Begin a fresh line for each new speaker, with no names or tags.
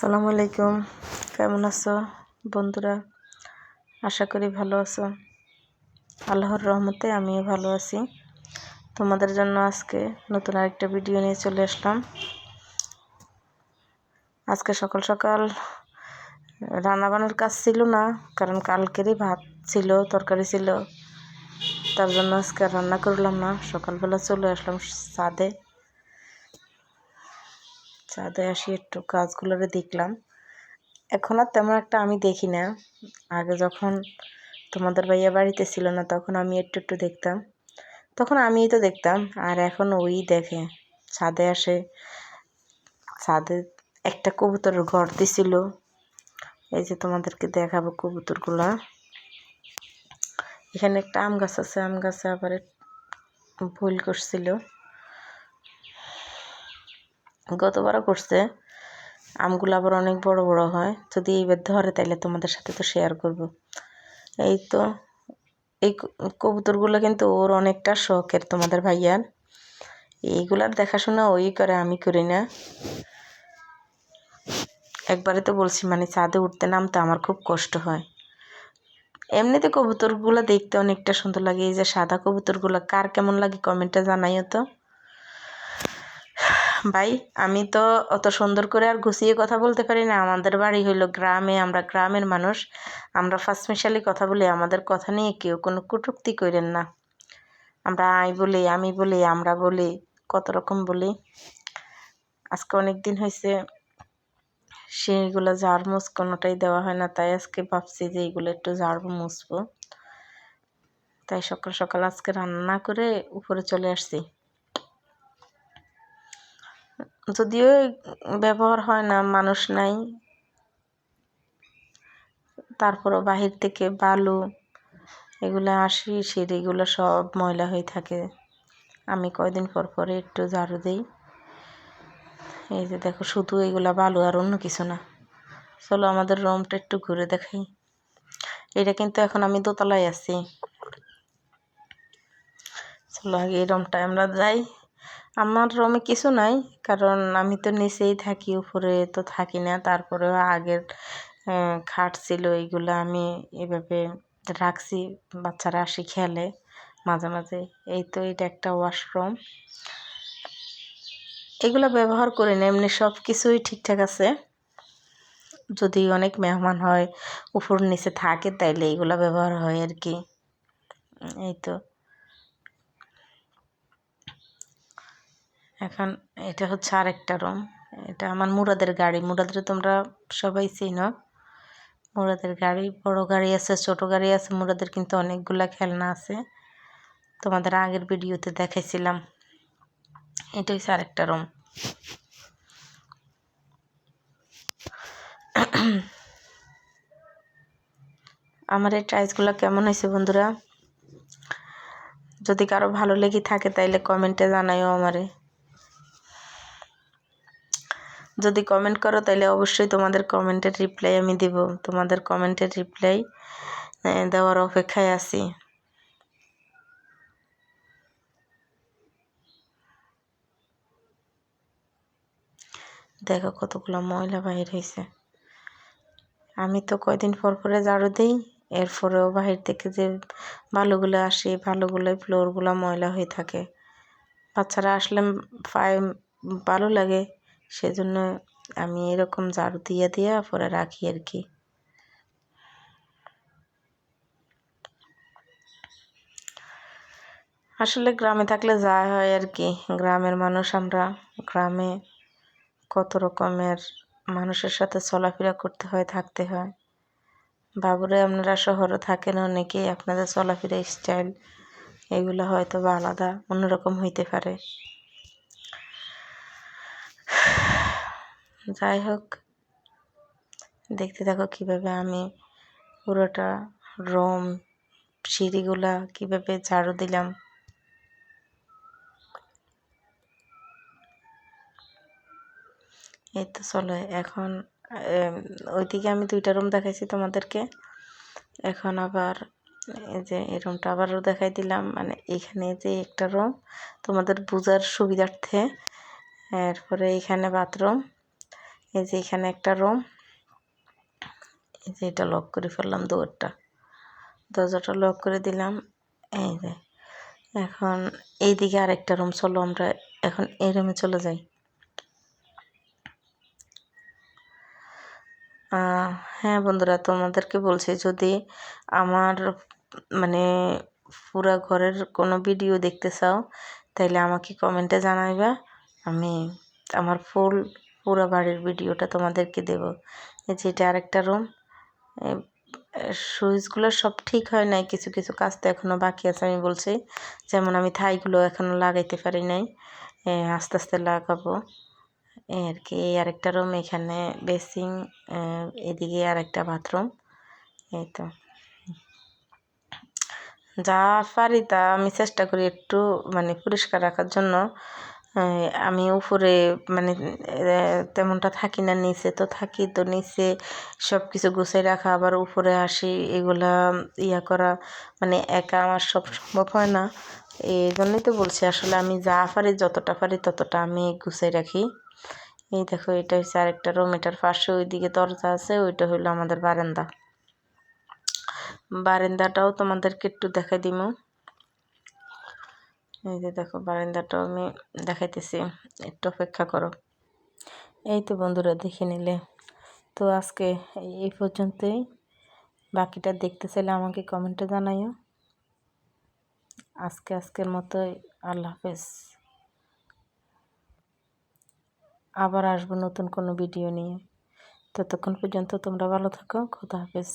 আসসালামু আলাইকুম। কেমন আছো বন্ধুরা? আশা করি ভালো আছো। আল্লাহর রহমতে আমিও ভালো আছি। তোমাদের জন্য আজকে নতুন আরেকটা ভিডিও নিয়ে চলে আসলাম। আজকে সকাল সকাল রান্নাবান্নার কাজ ছিল না, কারণ কালকেরই ভাত ছিল, তরকারি ছিল, তার জন্য আজকে রান্না করলাম না। সকালবেলা চলে আসলাম ছাদে আসি একটু গাছগুলোরে দেখলাম। এখন আর তেমন একটা আমি দেখি না। আগে যখন তোমাদের ভাইয়া বাড়িতে ছিল না তখন আমি একটু দেখতাম, তখন আমিই তো দেখতাম, আর এখন ওই দেখে। ছাদে আসে, ছাদে একটা কবুতরের ঘর দিছিল, এই যে তোমাদেরকে দেখাবো কবুতরগুলা। এখানে একটা আম গাছ আছে, আম গাছে আবার ভুল করছিল, গতবারও করছে। আমগুলো আবার অনেক বড় বড় হয়, যদি এইবার ধরে তাইলে তোমাদের সাথে তো শেয়ার করব। এই তো এই কবুতরগুলো কিন্তু ওর অনেকটা শখের, তোমাদের ভাইয়ার। এইগুলার দেখাশোনা ওই করে, আমি করি না। একবারে তো বলছি, মানে ছাদে উঠতে নামতে আমার খুব কষ্ট হয়। এমনিতে কবুতরগুলো দেখতে অনেকটা সুন্দর লাগে। এই যে সাদা কবুতরগুলো কার কেমন লাগে কমেন্টে জানাইও তো ভাই। আমি তো অত সুন্দর করে আর গুছিয়ে কথা বলতে পারি না। আমাদের বাড়ি হইলো গ্রামে, আমরা গ্রামের মানুষ, আমরা ফার্স্ট মিশালি কথা বলি। আমাদের কথা নিয়ে কেউ কোনো কটূক্তি করেন না। আমরা বলি, আমি বলি, আমরা বলি, কত রকম বলি। আজকে অনেক দিন হয়েছে সেইগুলো ঝাড় মুছ কোনোটাই দেওয়া হয় না, তাই আজকে ভাবছি যে এইগুলো একটু ঝাড়বো, মুছবো। তাই সকাল সকাল আজকে রান্না করে উপরে চলে আসছি। যদিও ব্যবহার হয় না, মানুষ নাই, তারপরও বাহির থেকে বালু এগুলো আসি, সিঁড়িগুলো সব ময়লা হয়ে থাকে। আমি কয়দিন পর পরে একটু ঝাড়ু দিই। এই যে দেখো, শুধু এগুলা বালু আর অন্য কিছু না। চলো আমাদের রুমটা একটু ঘুরে দেখাই। এটা কিন্তু এখন আমি দোতলায় আছি। চলো আগে এই রুমটায় আমরা যাই। আমার রুমে কিছু নাই, কারণ আমি তো নিচেই থাকি, উপরে তো থাকি না। তারপরেও আগের খাট ছিল, এইগুলো আমি এভাবে রাখছি, বাচ্চারা আসি খেলে মাঝে মাঝে। এই তো এটা একটা ওয়াশরুম, এগুলো ব্যবহার করি না, এমনি সব কিছুই ঠিকঠাক আছে। যদি অনেক মেহমান হয়, উপর নিচে থাকে, তাইলে এগুলো ব্যবহার হয় আর কি। এই তো এখন এটা হচ্ছে আরেকটা রুম। এটা আমার মুরাদের গাড়ি। মুরাদের তোমরা সবাই চিনো। মুরাদের গাড়ি, বড় গাড়ি আছে, ছোট গাড়ি আছে। মুরাদের কিন্তু অনেকগুলা খেলনা আছে, তোমাদের আগের ভিডিওতে দেখাইছিলাম। এটা হচ্ছে আরেকটা রুম। আমার এই টাইলসগুলো কেমন হয়েছে বন্ধুরা? যদি কারো ভালো লেগে থাকে তাইলে কমেন্টে জানাইও আমারে। যদি কমেন্ট করো তাইলে অবশ্যই তোমাদের কমেন্টের রিপ্লাই আমি দিব। তোমাদের কমেন্টের রিপ্লাই দেওয়ার অপেক্ষায় আছি। দেখো কতগুলো ময়লা বাহির হয়েছে। আমি তো কয়দিন পর পরে ঝাড়ু দিই, এরপরেও বাহির থেকে যে বালুগুলো আসে, বালুগুলোয় ফ্লোরগুলো ময়লা হয়ে থাকে। বাচ্চারা আসলে পায়ে ভালো লাগে, সেজন্য আমি এরকম ঝাড়ু দিয়ে পরে রাখি আর কি। আসলে গ্রামে থাকলে যা হয় আর কি, গ্রামের মানুষ আমরা। গ্রামে কত রকমের মানুষের সাথে চলাফেরা করতে হয়, থাকতে হয়। বাবুরে, আপনারা শহরে থাকেন অনেকেই, আপনাদের চলাফেরা স্টাইল এগুলো হয়তো বা আলাদা, অন্যরকম হইতে পারে। যাই হোক, দেখতে থাকো কিভাবে আমি পুরোটা রুম, সিঁড়িগুলা কিভাবে ঝাড়ু দিলাম। এই তো চলো এখন ওইদিকে আমি দুইটা রুম দেখাইছি তোমাদেরকে, এখন আবার এই যে এই রুমটা আবারও দেখাই দিলাম। মানে এখানে যে একটা রুম, তোমাদের বোঝার সুবিধার্থে। এরপরে এখানে বাথরুম, এই যে এখানে একটা রুম, এই যে এটা লক করে ফেললাম, দরজাটা লক করে দিলাম। এই যে এখন এইদিকে আরেকটা রুম, চলো আমরা এখন এই রুমে চলে যাই। হ্যাঁ বন্ধুরা, তোমাদেরকে বলছি যদি আমার মানে পুরা ঘরের কোনো ভিডিও দেখতে চাও তাইলে আমাকে কমেন্টে জানাইবা, আমি আমার পুরা বাড়ির ভিডিওটা তোমাদেরকে দেব। এই যে এটা আরেকটা রুম, সুইচগুলো সব ঠিক হয় নাই, কিছু কিছু কাজ তো এখনও বাকি আছে। আমি বলছি যেমন আমি থাইগুলো এখনও লাগাইতে পারি নাই, আস্তে আস্তে লাগাবো এই আর কি। এই আরেকটা রুম, এখানে বেসিং, এদিকে আরেকটা বাথরুম। এই তো যা পারি তা আমি চেষ্টা করি একটু মানে পরিষ্কার রাখার জন্য। আমি উপরে মানে তেমনটা থাকি না, নিচে তো থাকি, তো নিচে সব কিছু গুছিয়ে রাখা, আবার উপরে আসি এগুলা করা, মানে একা আমার সব সম্ভব হয় না। এই জন্যই তো বলছি আসলে আমি যা পারি, যতটা পারি ততটা আমি গুছিয়ে রাখি। এই দেখো এটা হচ্ছে আরেকটা রুম, এটার পাশে ওইদিকে দরজা আছে, ওইটা হইলো আমাদের বারান্দা। বারান্দাটাও তোমাদেরকে একটু দেখাই দিমু। এই যে দেখো বারান্দাটাও আমি দেখাইতেছি, একটু অপেক্ষা করো। এই তো বন্ধুরা দেখে নিলে, তো আজকে এই পর্যন্তই। বাকিটা দেখতে চাইলে আমাকে কমেন্টে জানাইও। আজকের মতোই আল্লাহ হাফেজ। আবার আসবো নতুন কোনো ভিডিও নিয়ে। ততক্ষণ পর্যন্ত তোমরা ভালো থাকো। খোদা হাফেজ।